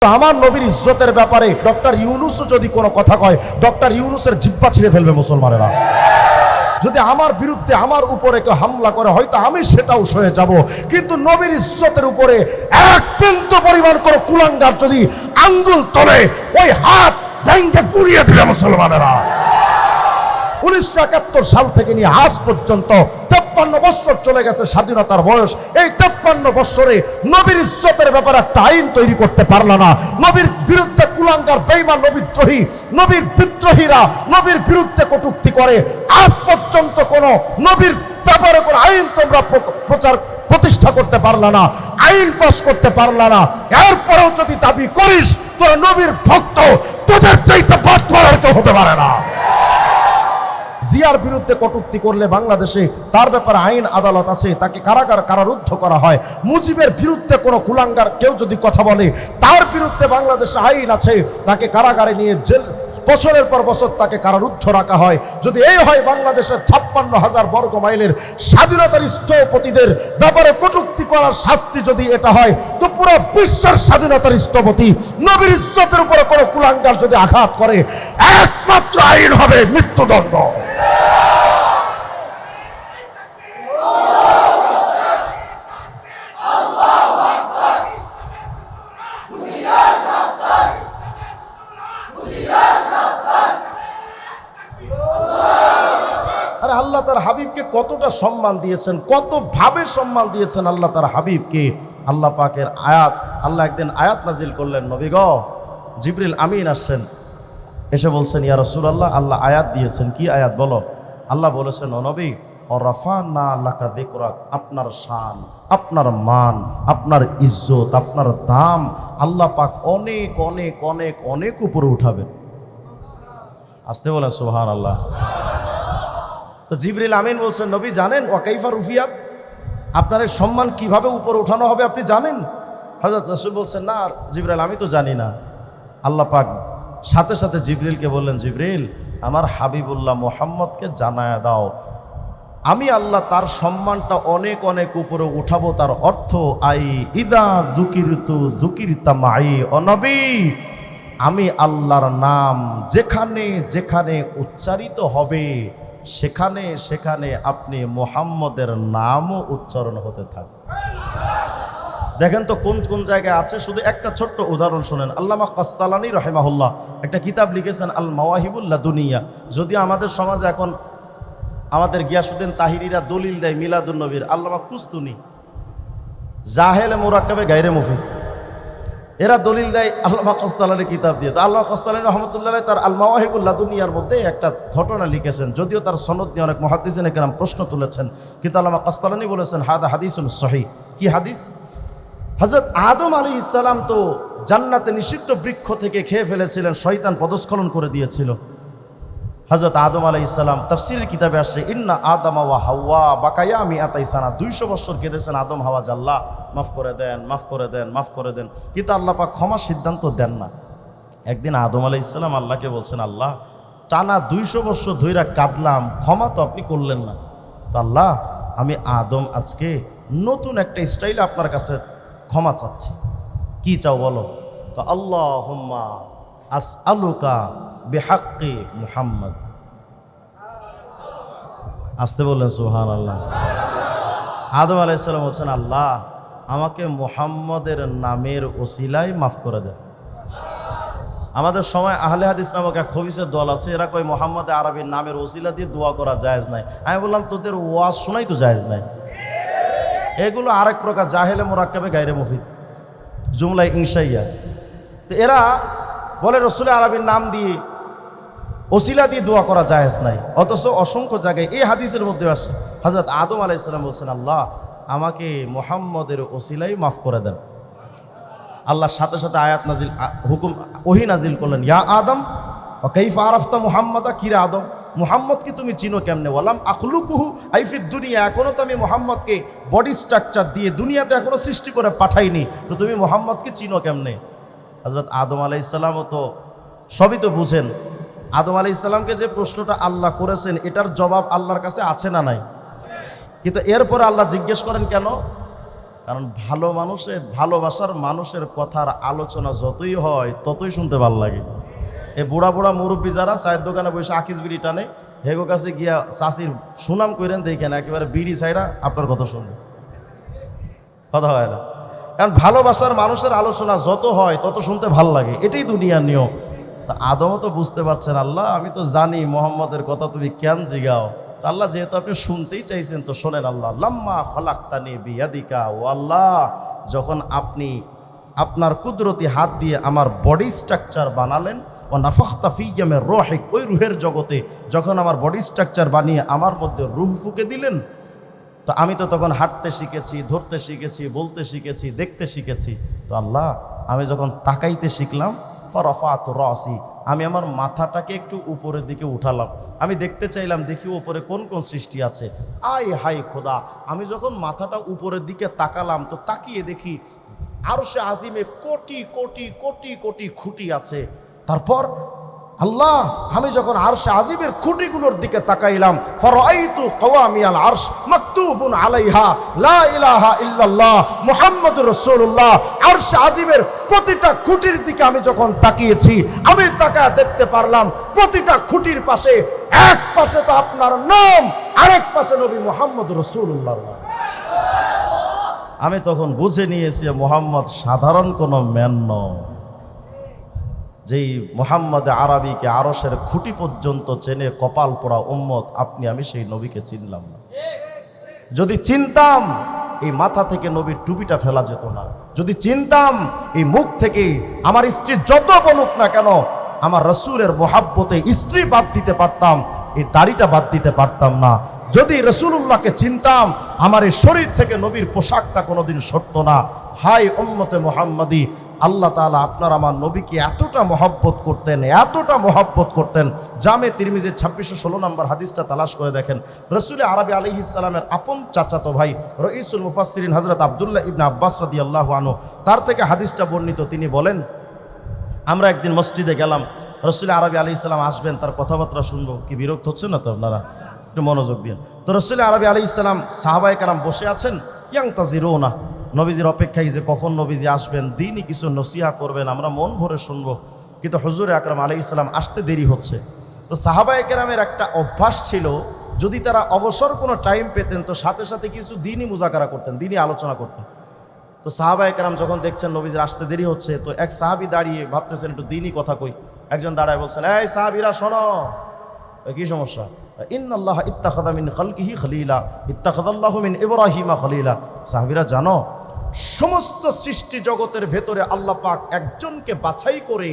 আমার নবীর ইজ্জতের ব্যাপারে ডক্টর ইউনূসও যদি কোনো কথা কয়, ডক্টর ইউনূসের জিহ্বা ছিঁড়ে ফেলবে মুসলমানেরা। যদি আমার বিরুদ্ধে আমার উপরে কেউ হামলা করে হয়তো আমি সেটাও সয়ে যাব, কিন্তু নবীর ইজ্জতের উপরে এক বিন্দু পরিমাণ কোনো কুলাঙ্গার যদি আঙ্গুল তোলে ওই হাত ভেঙে গুড়িয়ে দিবে মুসলমানেরা। 1971 সাল থেকে নিয়ে আজ পর্যন্ত 53 বছর চলে গেছে স্বাধীনতার বয়স। এই 53 বছরে নবীর ইজ্জতের ব্যাপারে একটা আইন তৈরি করতে পারল না। নবীর বিরুদ্ধে কুলাঙ্গার বেঈমান নবীদ্রোহী, নবীর বিদ্রোহীরা নবীর বিরুদ্ধে কটূক্তি করে। আজ পর্যন্ত কোন নবীর ব্যাপারে কোন আইন তোমরা প্রতিষ্ঠা করতে পারলা না, আইন পাস করতে পারলা না। এরপরেও যদি দাবি করিস তোরা নবীর ভক্ত, তোদের চাইতে বদমার আর কেউ হতে পারে না। জিয়ার বিরুদ্ধে কটূক্তি করলে বাংলাদেশে তার ব্যাপারে আইন আদালত আছে, তাকে কারারুদ্ধ করা হয়। মুজিবের বিরুদ্ধে কোনো কুলাঙ্গার কেউ যদি কথা বলে তার বিরুদ্ধে বাংলাদেশে আইন আছে, তাকে কারাগারে নিয়ে জেল বছরের পর বছর তাকে কারারুদ্ধ রাখা হয়। যদি এই হয় বাংলাদেশের 56,000 বর্গ মাইলের স্বাধীনতার স্থপতিদের ব্যাপারে কটূক্তি করার শাস্তি যদি এটা হয়, তো পুরো বিশ্বের স্বাধীনতার স্থপতি নবীর ইজ্জতের উপরে কোনো কুলাঙ্গার যদি আঘাত করে একমাত্র আইন হবে মৃত্যুদণ্ড। আরে আল্লাহ তার হাবিবকে কতটা সম্মান দিয়েছেন, কত ভাবে সম্মান দিয়েছেন আল্লাহ তার হাবিবকে। আল্লাহ পাকের আয়াত, আল্লাহ একদিন আয়াত নাজিল করলেন, নবী গো জিবরিল আমিন আসছেন, এসে বলছেন ইয়া রাসূলুল্লাহ আল্লাহ আয়াত দিয়েছেন। কি আয়াত বলো? আল্লাহ বলেছেন ও নবী রাফা'না লাকা যিকরাক, আপনার শান, আপনার মান, আপনার ইজ্জত, আপনার দাম আল্লাহ পাক অনেক অনেক অনেক অনেক উপরে উঠাবেন। আসতে বলেন সুবহানাল্লাহ। তো জিবরিল আমিন বলছেন নবী জানেন ওয়া কাইফা রুফিয়াত, আপনার এই সম্মান কিভাবে উপরে উঠানো হবে আপনি জানেন? হযরত রাসূল বলছেন না জিবরিল আমি তো জানি না। আল্লাহ পাক সাথে সাথে জিবরিলকে বললেন জিবরিল আমার হাবিবুল্লাহ মুহাম্মদকে জানায়া দাও আমি আল্লাহ তার সম্মানটা অনেক অনেক উপরে উঠাবো। তার অর্থ আই ইদা যুকিরতু যুকিরতা মাই, ও নবী আমি আল্লাহর নাম যেখানে যেখানে উচ্চারিত হবে সেখানে সেখানে আপনি মুহাম্মদের নামও উচ্চারণ হতে থাকবে। দেখেন তো কোন কোন জায়গায় আছে, শুধু একটা ছোট্ট উদাহরণ শুনেন। আল্লামা কাসতালানী রাহিমাহুল্লাহ একটা কিতাব লিখেছেন আল মাওয়াহিবুল লাদুনিয়া। যদিও আমাদের সমাজে এখন আমাদের গিয়াসউদ্দিন তাহিরিরা দলিল দেয় মিলাদুন নবীর, আল্লামা কুস্তুনি জাহেলে মুরাক্কাবে গায়রে মুফিদ, এরা দলিল দেয় আল্লামা কাসতালানীর কিতাব দিয়ে। তো আল্লামা কাসতালানী রহমতুল্লাহ তার আল মাওয়াহিবুল লাদুনিয়ার মধ্যে একটা ঘটনা লিখেছেন, যদিও তার সনদ নিয়ে অনেক মুহাদ্দিসিন কেরাম প্রশ্ন তুলেছেন, কিন্তু আল্লামা কাসতালানী বলেছেন হাদা হাদিসুন সহিহ। কি হাদিস? হযরত আদম আলাইহিস সালাম তো জান্নাতে নিষিদ্ধ বৃক্ষ থেকে খেয়ে ফেলেছিলেন, শয়তান পদস্খলন করে দিয়েছিল। হযরত আদম আলাইহিস সালাম তাফসীরের কিতাবে আসছে ইন্না আদামা ওয়া হাওয়া বাকায়া মিআতাই সানা, 200 বছর কেঁদেছেন আদম হাওয়া, আল্লাহ মাফ করে দেন, মাফ করে দেন, মাফ করে দেন, কিন্তু আল্লাহ পাক ক্ষমার সিদ্ধান্ত দেন না। একদিন আদম আলাইহিস সালাম আল্লাহকে বলছেন আল্লাহ টানা 200 বছর ধইরা কাঁদলাম, ক্ষমা তো আপনি করলেন না। তো আল্লাহ আমি আদম আজকে নতুন একটা স্টাইলে আপনার কাছে ক্ষমা চাচ্ছি। কি চাও বলো? তো আল্লাহুম্মা আসআলুকা বিহাক্কি মুহাম্মদ। আসতে বললেন সুবহানাল্লাহ। আদম আলাইহিস সালাম বলছেন আল্লাহ আমাকে মুহাম্মদের নামের ওসিলায় মাফ করে দেন। আমাদের সময় আহলে হাদিস নামক এক খবিসের দল আছে, এরা কয় মুহাম্মদ আরবির নামের ওসিলা দিয়ে দোয়া করা জায়েজ নাই। আমি বললাম তোদের ওয়াজ শোনাই তো জায়েজ নাই। এগুলো আরেক প্রকার জাহেলে মুরাক্কাবে গায়রে মুফিদ, জুমলা ইনশাইয়া। তো এরা বলে রসুল আরবির নাম দিয়ে ওসিলা দিয়ে দোয়া করা জায়েজ নাই, অথচ অসংখ্য জায়গায় এই হাদিসের মধ্যে আসছে হযরত আদম আলাইহিস সালাম বলছেন আল্লাহ আমাকে মুহাম্মদের ওসিলাই মাফ করে দেন। আল্লাহর সাথে সাথে আয়াত নাজিল, হুকুম ওহী নাজিল করলেন ইয়া আদম ওয়া কাইফা আরাফতা মুহাম্মাদা, কিরে আদম মুহাম্মদকে তুমি চিনো কেমনে? ওয়ালাম আখলুকুহু আইফিদ দুনিয়া, এখনো তো আমি মুহাম্মদকে বডি স্ট্রাকচার দিয়ে দুনিয়াতে এখনো সৃষ্টি করে পাঠাইনি, তো তুমি মুহাম্মদকে চিনো কেমনে? হযরত আদম আলাইহিস সালামও তো সবই তো বুঝেন। আদম আলাইহিস সালামকে যে প্রশ্নটা আল্লাহ করেছেন এটার জবাব আল্লাহর কাছে আছে না নাই? কিন্তু এরপরে আল্লাহ জিজ্ঞেস করেন কেন? কারণ ভালো মানুষের, ভালোবাসার মানুষের কথার আলোচনা যতই হয় ততই শুনতে ভালো লাগে। এই বুড়া বুড়া মুরব্বী যারা চায়ের দোকানে বসে আকিস বিড়ি টানে, হেগো কাছে গিয়া চাষির সুনাম করেন দেখেন, একেবারে বিড়ি ছাইরা আপনার কথা শুনবে, কথা হয় না। কারণ ভালোবাসার মানুষের আলোচনা যত হয় তত শুনতে ভাল লাগে, এটাই দুনিয়ার নিয়ম। তা আদমও তো বুঝতে পারছেন, আল্লাহ আমি তো জানি মোহাম্মদের কথা তুমি কেন জিগাও, তা আল্লাহ যেহেতু আপনি শুনতেই চাইছেন তো শোনেন। আল্লাহ লাম্মা খলাক্তানি বিয়াদিকা, ও আল্লাহ যখন আপনি আপনার কুদরতি হাত দিয়ে আমার বডি স্ট্রাকচার বানালেন, ও নাফাখতা ফিয়া মির রূহিক, ওই রুহের জগতে যখন আমার বডি স্ট্রাকচার বানিয়ে আমার মধ্যে রুহ ফুঁকে দিলেন, তো আমি তো তখন হাঁটতে শিখেছি, ধরতে শিখেছি, বলতে শিখেছি, দেখতে শিখেছি। তো আল্লাহ আমি যখন তাকাইতে শিখলাম, ফারাফাতু রাসি, আমি আমার মাথাটাকে একটু উপরের দিকে উঠালাম, আমি দেখতে চাইলাম দেখি উপরে কোন কোন সৃষ্টি আছে। আয় হাই খোদা, আমি যখন মাথাটা উপরের দিকে তাকালাম তো তাকিয়ে দেখি আরশে আজিমে কোটি কোটি কোটি কোটি খুঁটি আছে। তারপর আল্লাহ আমি যখন আরশে আজিমের খুঁটিগুলোর দিকে তাকাইলাম, ফারাআইতু কওয়ামিয়াল আরশ মাকতুবুন আলাইহা লা ইলাহা ইল্লাল্লাহ মুহাম্মাদুর রাসূলুল্লাহ। আরশে আজিমের প্রতিটা খুঁটির দিকে আমি যখন তাকিয়েছি, আমি তাকায় দেখতে পারলাম প্রতিটা খুঁটির পাশে, এক পাশে তো আপনার নাম, আরেক পাশে নবী মুহাম্মদুর রাসূলুল্লাহ। আমি তখন বুঝে নিয়েছি মুহাম্মদ সাধারণ কোনো ম্যান নয়, যেই মুহাম্মদ আরবিকে আরশের খুঁটি পর্যন্ত চেনে কপাল পোড়া উম্মত আপনি আমি, সেই নবীকে চিনলাম না। যদি চিনতাম এই মাথা থেকে নবীর টুপিটা ফেলা যেত না, যদি চিনতাম এই মুখ থেকে আমার স্ত্রী যত বলুক না কেন আমার রাসূলের মোহাব্বতে স্ত্রী বাদ দিতে পারতাম, এই দাড়িটা বাদ দিতে পারতাম না। যদি রাসূলুল্লাহকে চিনতাম আমার এই শরীর থেকে নবীর পোশাকটা কোনোদিন সরত না। হাই উম্মতে মুহাম্মাদি, আল্লাহ তাআলা আপনার আমার নবীকে এতটা মহব্বত করতেন, এতটা মহব্বত করতেন। জামে তিরমিজির 2616 নম্বর হাদিসটা তালাশ করে দেখেন। রাসূল আরবি আলাইহিস সালামের আপন চাচাতো ভাই রঈসুল মুফাসসিরিন হযরত আব্দুল্লাহ ইবনে আব্বাস রাদিয়াল্লাহু আনহু, তার থেকে হাদিসটা বর্ণিত। তিনি বলেন, আমরা একদিন মসজিদে গেলাম, রাসূল আরবি আলাইহিস সালাম আসবেন, তার কথাবার্তা শুনবো। কি বিরক্ত হচ্ছে না তো আপনারা? একটু মনোযোগ দিন। তো রাসূল আরবি আলাইহিস সালাম সাহাবায়ে কেরাম বসে আছেন, ইয়াংতাজিরুনা, নবীজির অপেক্ষায় যে কখন নবীজি আসবেন, দিনই কিছু নসিহা করবেন, আমরা মন ভরে শুনবো। কিন্তু হুজুর আকরাম আলাইহিস সালাম আসতে দেরি হচ্ছে। তো সাহাবায়ে কেরামের একটা অভ্যাস ছিল, যদি তারা অবসর কোনো টাইম পেতেন তো সাথে সাথে কিছু দিনই মুজাকারা করতেন, দিনই আলোচনা করতেন। তো সাহাবায়ে কেরাম যখন দেখছেন নবীজির আসতে দেরি হচ্ছে, তো এক সাহাবী দাঁড়িয়ে ভাবতেছেন একটু দিনই কথা কই। একজন দাঁড়ায় বলছেন, এই সাহাবীরা শোনো। কি সমস্যা? ইন্নাল্লাহ ইত্তাখাযা মিন খালকিহি খলিলা ইত্তাখাযাল্লাহু মিন ইব্রাহিমা খলিলা। সাহাবীরা জানো, সমস্ত সৃষ্টি জগতের ভেতরে আল্লাহ পাক একজনকে বাছাই করে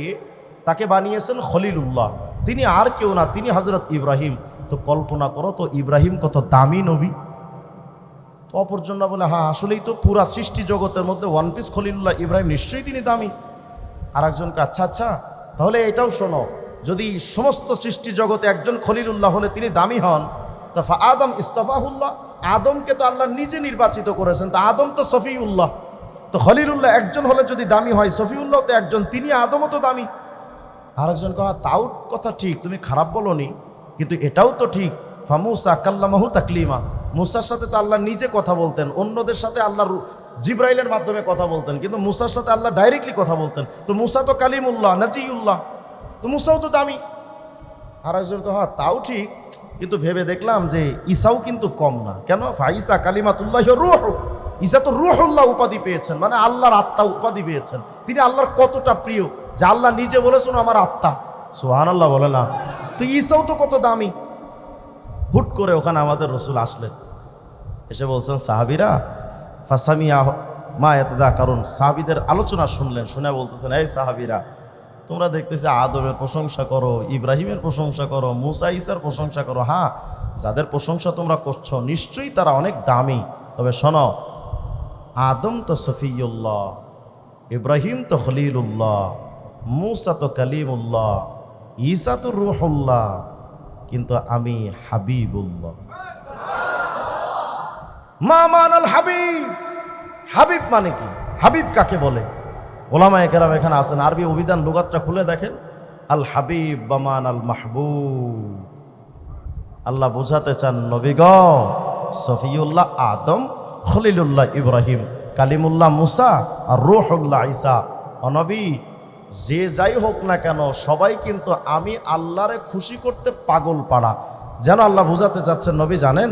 তাকে বানিয়েছেন খলিলুল্লাহ, তিনি আর কেউ না, তিনি হযরত ইব্রাহিম। তো কল্পনা করো তো ইব্রাহিম কত দামি নবী। তো অপরজন বলে, হ্যাঁ আসলেই তো পুরা সৃষ্টি জগতের মধ্যে ওয়ান পিস খলিলুল্লাহ ইব্রাহিম, নিশ্চয়ই তিনি দামি। আর একজনকে, আচ্ছা আচ্ছা তাহলে এটাও শোনো, যদি সমস্ত সৃষ্টি জগতে একজন খলিলুল্লাহ হলে তিনি দামি হন, তা আদম ইস্তাফাহুল্লাহ, আদমকে তো আল্লাহ নিজে নির্বাচিত করেছেন, তা আদম তো সফিউল্লাহ। তো খলিলুল্লাহ একজন হলে যদি দামি হয়, সফিউল্লাহ তো একজন, তিনি আদমও তো দামি। আরেকজন কহা, তাও কথা ঠিক, তুমি খারাপ বলোনি, কিন্তু এটাও তো ঠিক। ফামুসা কাল্লামাহু তাকলিমা, মুসার সাথে তো আল্লাহ নিজে কথা বলতেন, অন্যদের সাথে আল্লাহ জিব্রাইলের মাধ্যমে কথা বলতেন, কিন্তু মুসার সাথে আল্লাহ ডাইরেক্টলি কথা বলতেন। তো মুসা তো কালিমুল্লাহ নাজিউল্লাহ, তো মুসাও তো দামি। আরেকজন কহা, তাও ঠিক, কিন্তু ভেবে দেখলাম যে ঈসাও কিন্তু কম না। কেন? ফাইসা কালিমাতুল্লাহ রূহ, ঈসা তো রূহুল্লাহ উপাধি পেয়েছেন, মানে আল্লাহর আত্মা উপাধি পেয়েছেন। তিনি আল্লাহর কতটা প্রিয় যে আল্লাহ নিজে বলেছেন আমার আত্মা। সুবহানাল্লাহ বলে না? তো ঈসাও তো কত দামি। হুট করে ওখানে আমাদের রাসূল আসলেন, এসে বলছেন, সাহাবীরা ফাসামিয়া মা ইয়াতাদা, কারণ সাহাবীদের আলোচনা শুনলেন, শুনে বলতেছেন, এই সাহাবীরা তোমরা দেখতেছি আদমের প্রশংসা করো, ইব্রাহিমের প্রশংসা করো, মুসা ঈসার প্রশংসা করো। হ্যাঁ, যাদের প্রশংসা তোমরা করছো নিশ্চয়ই তারা অনেক দামি, তবে শোনো, আদম তো সফিউল্লাহ, ইব্রাহিম তো খলিলুল্লাহ, মুসা তো কালিমুল্লাহ, ঈসা তো রূহুল্লাহ, কিন্তু আমি হাবিবুল্লাহ। মা মানাল হাবিব, হাবিব মানে কি? হাবিব কাকে বলে? ওলামায়ে কেরাম এখানে আছেন, আরবি অভিধান লুগাতটা খুলে দেখেন। আল হাবিব বামান আল মাহবুব, আল্লাহ বোঝাতে চান নবী গ সফিউল্লাহ আদম, খলিলুল্লাহ ইব্রাহিম, কালিমুল্লাহ মুসা আর রূহুল্লাহ ঈসা। নবী যে যাই হোক না কেন সবাই কিন্তু আমি আল্লাহরে খুশি করতে পাগল পাড়া। যেন আল্লাহ বুঝাতে চাচ্ছেন, নবী জানেন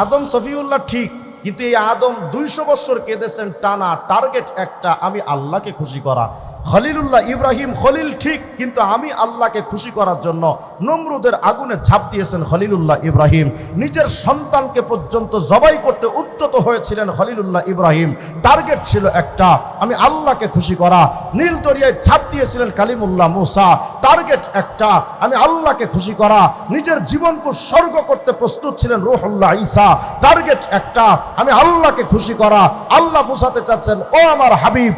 আদম সফিউল্লাহ ঠিক, কিন্তু এই আদম 200 বছর কেঁদেছেন টানা, টার্গেট একটা, আমি আল্লাহকে খুশি করা। খলিলুল্লাহ ইব্রাহিম খলিল ঠিক, কিন্তু আমি আল্লাহকে খুশি করার জন্য নমরুদের আগুনে ঝাঁপ দিয়েছেন খলিলুল্লাহ ইব্রাহিম। নিজের সন্তানকে পর্যন্ত জবাই করতে উদ্যত হয়েছিলেন খলিলুল্লাহ ইব্রাহিম। টার্গেট ছিল একটা, আমি আল্লাহকে খুশি করা। নীল দরিয়ায় ঝাঁপ দিয়েছিলেন কালিমুল্লাহ মুসা, টার্গেট একটা, আমি আল্লাহকে খুশি করা। নিজের জীবনকে উৎসর্গ করতে প্রস্তুত ছিলেন রূহুল্লাহ ঈসা, টার্গেট একটা, আমি আল্লাহকে খুশি করা। আল্লাহ বুঝাতে চাচ্ছেন, ও আমার হাবিব,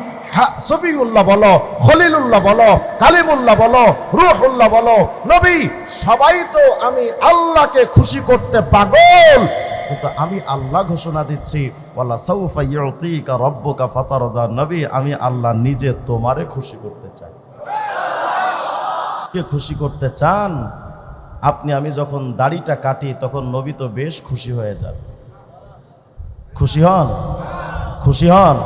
সফিউল্লাহ বলো, খলিলুল্লাহ বলো, কালিমুল্লাহ বলো, রূহুল্লাহ বলো, নবী সবাই তো আমি আল্লাহকে খুশি করতে পাগল, কিন্তু আমি আল্লাহ ঘোষণা দিচ্ছি, ওয়ালা সাউফা ইউতিকা রাব্বুকা ফাতারদা, নবী আমি আল্লাহ নিজে তোমারে খুশি করতে চাই। কে খুশি করতে চান? আপনি আমি যখন দাড়িটা কাটি তখন নবী তো বেশ খুশি হয়ে যান। খুশি হন? খুশি হন?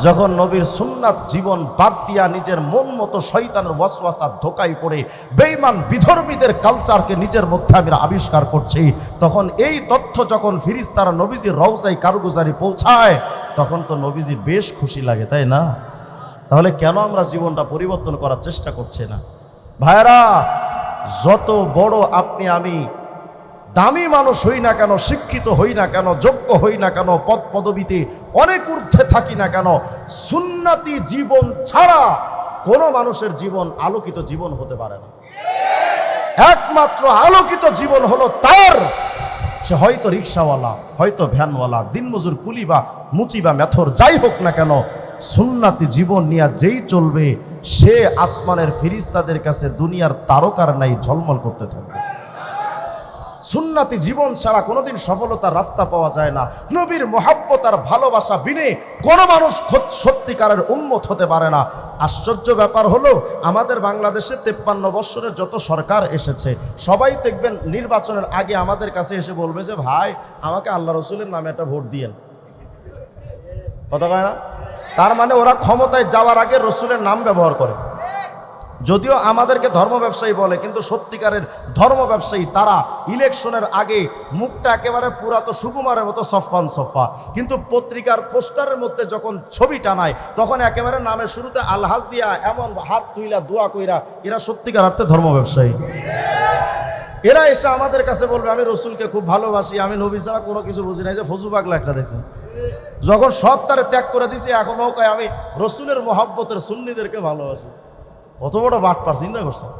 যখন নবীর সুন্নাত জীবন বাদ দিয়া নিজের মন মতো শয়তানের ওয়াসওয়াসা ধোকায় পড়ে বেঈমান বিধর্মীদের কালচারকে নিজের মধ্যে আমি আবিষ্কার করছি, তখন এই তথ্য যখন ফিরিস্তারা নবীজির রওজায় কারগুজারি পৌঁছায় তখন তো নবীজি বেশ খুশি লাগে, তাই না? তাহলে কেন আমরা জীবনটা পরিবর্তন করার চেষ্টা করছি না? ভাইরা, যত বড় আপনি আমি দামি মানুষ হই না কেন, শিক্ষিত হই না কেন, যোগ্য হই না কেন, পদ পদবিতে অনেক ঊর্ধ্বে থাকি না কেন, সুন্নতি জীবন ছাড়া কোনো মানুষের জীবন আলোকিত জীবন হতে পারে না। একমাত্র আলোকিত জীবন হলো তার, সে হয়তো রিক্সাওয়ালা, হয়তো ভ্যানওয়ালা, দিনমজুর, কুলি বা মুচি বা মেথর, যাই হোক না কেন, সুন্নতি জীবন নিয়ে যেই চলবে সে আসমানের ফিরিস্তাদের কাছে দুনিয়ার তারকার নাই ঝলমল করতে থাকবে। সুন্নতি জীবন ছাড়া কোনোদিন সফলতার রাস্তা পাওয়া যায় না। নবীর মহব্বত আর ভালোবাসা বিনে কোনো মানুষ সত্যিকারের উম্মত হতে পারে না। আশ্চর্য ব্যাপার হলো, আমাদের বাংলাদেশে 53 বছরের যত সরকার এসেছে সবাই দেখবেন নির্বাচনের আগে আমাদের কাছে এসে বলবে যে ভাই আমাকে আল্লাহ রসুলের নামে একটা ভোট দিয়েন। কথা কয় না? তার মানে ওরা ক্ষমতায় যাওয়ার আগে রসুলের নাম ব্যবহার করে। যদিও আমাদেরকে ধর্ম ব্যবসায়ী বলে, কিন্তু সত্যিকারের ধর্ম ব্যবসায়ী তারা ইলেকশনের আগে মুখটা একেবারে পুরা তো সুকুমারের মতো সফান সফা, কিন্তু পত্রিকার পোস্টারের মধ্যে যখন ছবি টানায় তখন একেবারে নামের শুরুতে আলহাজ দিয়া এমন হাত তুইলা দোয়া কইরা, এরা সত্যিকার অর্থে ধর্ম ব্যবসায়ী। এরা এসে আমাদের কাছে বলবে আমি রসুলকে খুব ভালোবাসি, আমি নবী ছাড়া কোনো কিছু বুঝি না। এই যে ফজু পাগলা একটা দেখছেন, যখন সব তারে ত্যাগ করে দিছি এখনও কয় আমি রসুলের মহব্বতের সুন্নিদেরকে ভালোবাসি। কত বড় বাটপার, চিন্তা করছেন?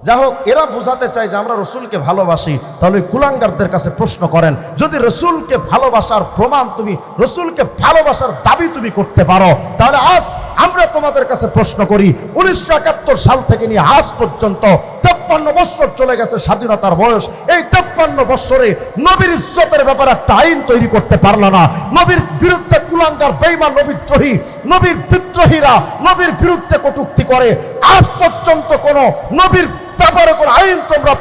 যাই হোক, এরা বোঝাতে চায় যে আমরা রসুলকে ভালোবাসি। তাহলে কুলাঙ্গারদের কাছে প্রশ্ন করেন, যদি রসুলকে ভালোবাসার প্রমাণ তুমি, রসুলকে ভালোবাসার দাবি তুমি করতে পারো, তাহলে আজ আমরা তোমাদের কাছে প্রশ্ন করি, 1971 সাল থেকে নিয়ে আজ পর্যন্ত 53 বছর চলে গেছে স্বাধীনতার বয়স। এই 53 বছরে নবীর ইজ্জতের ব্যাপারে একটা আইন তৈরি করতে পারল না। নবীর বিরুদ্ধে কুলাঙ্গার, বেঈমান, নবীদ্রোহী, নবীর বিদ্রোহীরা নবীর বিরুদ্ধে কটূক্তি করে। আজ পর্যন্ত কোন নবীর ব্যাপারে কোন আইন তোমরা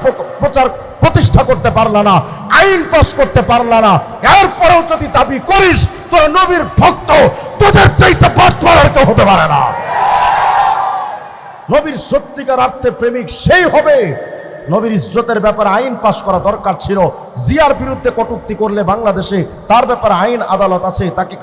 প্রতিষ্ঠা করতে পারলা না, আইন পাস করতে পারলা না। এরপরেও যদি দাবি করিস তোরা নবীর ভক্ত, তোদের চাইতে বাদ পড়ার কেউ হতে পারে না। নবীর সত্যিকার অর্থে প্রেমিক সেই হবে। নবীর ইজ্জতের ব্যাপারে আইন পাস করা দরকার ছিল। জিয়ার বিরুদ্ধে কটূক্তি করলে বাংলাদেশে তার ব্যাপারে আইন আদালত আছে, তাকে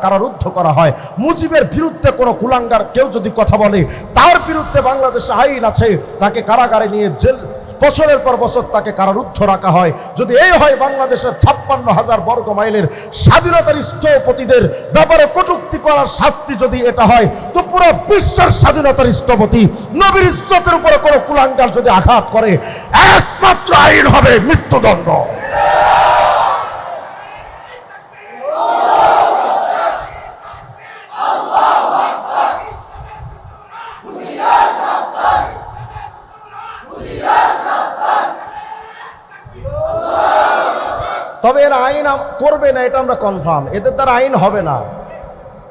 কারারুদ্ধ করা হয়। মুজিবের বিরুদ্ধে কোনো কুলাঙ্গার কেউ যদি কথা বলে তার বিরুদ্ধে বাংলাদেশে আইন আছে, তাকে কারাগারে নিয়ে জেল বছরের পর বছর তাকে কারারুদ্ধ রাখা হয়। যদি এই হয় বাংলাদেশের 56,000 বর্গ মাইলের স্বাধীনতার স্থপতিদের ব্যাপারে কটূক্তি করার শাস্তি যদি এটা হয়, তো পুরো বিশ্বের স্বাধীনতার স্থপতি নবীর ইজ্জতের উপরে কোনো কুলাঙ্গার যদি আঘাত করে, একমাত্র আইন হবে মৃত্যুদণ্ড। তবে এরা আইন করবে না, এটা আমরা কনফার্ম। এদের দ্বারা আইন হবে না।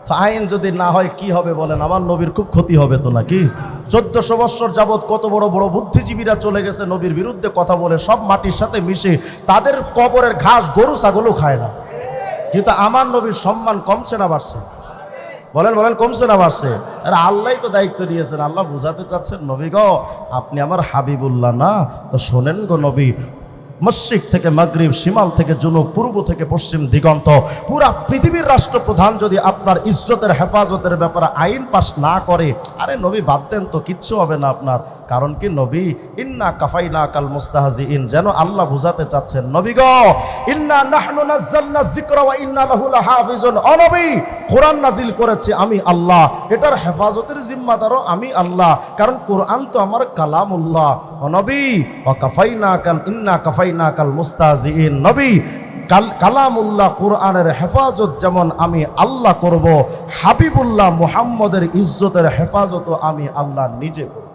তো আইন যদি না হয় কি হবে বলেন? আমার নবীর খুব ক্ষতি হবে তো নাকি? 1400 বছর যাবৎ কত বড় বড় বুদ্ধিজীবীরা চলে গেছে নবীর বিরুদ্ধে কথা বলে, সব মাটির সাথে মিশে, তাদের কবরের ঘাস গরু ছাগলও খায় না, কিন্তু আমার নবীর সম্মান কমছে না বাড়ছে? বলেন বলেন, কমছে না বাড়ছে? আরে আল্লাহই তো দায়িত্ব নিয়েছেন, আল্লাহ বুঝাতে চাচ্ছেন নবী গো আপনি আমার হাবিবুল্লাহ না, তো শোনেন গো নবী, মশরিক থেকে মাগরিব, শিমাল থেকে জুনুব, পূর্ব থেকে পশ্চিম দিগন্ত, পুরা পৃথিবীর রাষ্ট্রপ্রধান যদি আপনার ইজ্জতের হেফাজতের ব্যাপারে আইন পাশ না করে, আরে নবী বাদ দেন তো, কিচ্ছু হবে না আপনার। কারণ কি নবী ইন্না কাফাইনা কাল মুস্তাহজিইন, যেন আল্লাহ বুঝাতে চাচ্ছেন নবী গো ইন্না নাহনু নাযালনা যিকরা ওয়া ইন্না লাহু লাহাফিজুন, ও নবী কোরআন নাজিল করেছি আমি আল্লাহ, এটার হেফাজতের জিম্মাদারও আমি আল্লাহ, কারণ কোরআন তো আমার কালামুল্লাহ। ও নবী ওয়া কাফাইনা কাল ইন্না কাফাইনা কাল মুস্তাহজিইন, নবী কালামুল্লাহ কোরআনের হেফাজত যেমন আমি আল্লাহ করব, হাবিবুল্লাহ মুহাম্মদের ইজ্জতের হেফাজতও আমি আল্লাহ নিজে করব।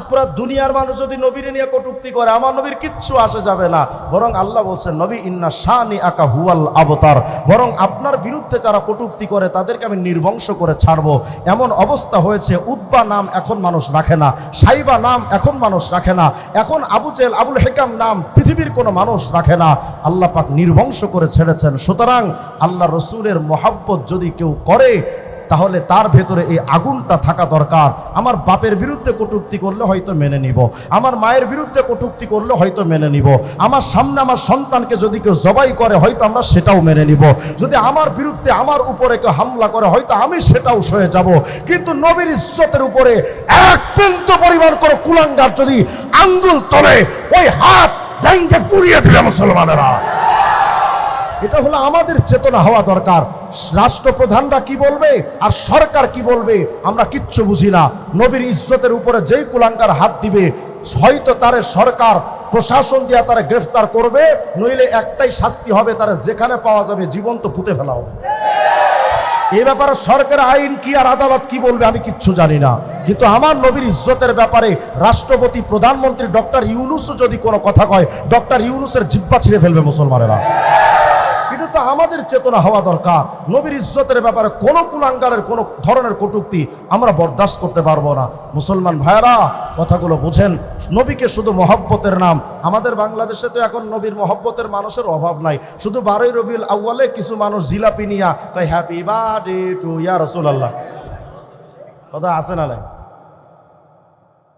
পুরা দুনিয়ার মানুষ যদি নবীর নিয়ে কটূক্তি করে, আমার নবীর কিচ্ছু আসে যাবে না, বরং আল্লাহ বলছেন নবী ইন্না শানি আকা হুয়াল আবতার, বরং আপনার বিরুদ্ধে যারা কটূক্তি করে তাদেরকে আমি নির্বংশ করে ছাড়বো। এমন অবস্থা হয়েছে উতবা নাম এখন মানুষ রাখে না, সাইবা নাম এখন মানুষ রাখে না, এখন আবু জেহেল আবুল হেকাম নাম পৃথিবীর কোনো মানুষ রাখে না, আল্লাহ পাক নির্বংশ করে ছেড়েছেন। সুতরাং আল্লাহ রসুলের মহাব্বত যদি কেউ করে তাহলে তার ভেতরে এই আগুনটা থাকা দরকার। আমার বাপের বিরুদ্ধে কটূক্তি করলে হয়তো মেনে নিব, আমার মায়ের বিরুদ্ধে কটূক্তি করলে হয়তো মেনে নিব, আমার সামনে আমার সন্তানকে যদি কেউ জবাই করে হয়তো আমরা সেটাও মেনে নিব, যদি আমার বিরুদ্ধে আমার উপরে কেউ হামলা করে হয়তো আমি সেটাও সয়ে যাব। কিন্তু নবীর ইজ্জতের উপরে এক বিন্দু পরিমাণ করে কুলাঙ্গার যদি আঙ্গুল তোলে, ওই হাত ভেঙে পুড়িয়ে দিবে মুসলমানেরা। এটা হলো আমাদের চেতনা হওয়া দরকার। রাষ্ট্রপ্রধানরা কি বলবে আর সরকার কি বলবে আমরা কিচ্ছু বুঝি না। নবীর ইজ্জতের উপরে যেই কুলাঙ্গার হাত দিবে হয়তো তারে সরকার প্রশাসন দিয়ে তারা গ্রেফতার করবে, নইলে একটাই শাস্তি হবে, তারা যেখানে পাওয়া যাবে জীবন্ত পুঁতে ফেলা হবে। এই ব্যাপারে সরকার আইন কি আর আদালত কি বলবে আমি কিচ্ছু জানি না, কিন্তু আমার নবীর ইজ্জতের ব্যাপারে রাষ্ট্রপতি প্রধানমন্ত্রী ডক্টর ইউনূসও যদি কোনো কথা কয়, ডক্টর ইউনূসের জিহ্বা ছিঁড়ে ফেলবে মুসলমানেরা। এটা তো আমাদের চেতনা হওয়া দরকার। নবীর ইজ্জতের ব্যাপারে কোনো কুলাঙ্গারের কোনো ধরনের কটূক্তি আমরা বরদাস্ত করতে পারবো না। মুসলমান ভাইয়েরা কথাগুলো বুঝেন, নবীকে শুধু মহব্বতের নাম। আমাদের বাংলাদেশে তো এখন নবীর মহব্বতের মানুষের অভাব নাই। শুধু 12ই রবিউল আউয়ালে কিছু মানুষ জিলাপি নিয়া কয় হ্যাপি বার্থডে টু ইয়া রাসূলুল্লাহ, কথা আছে না নাই?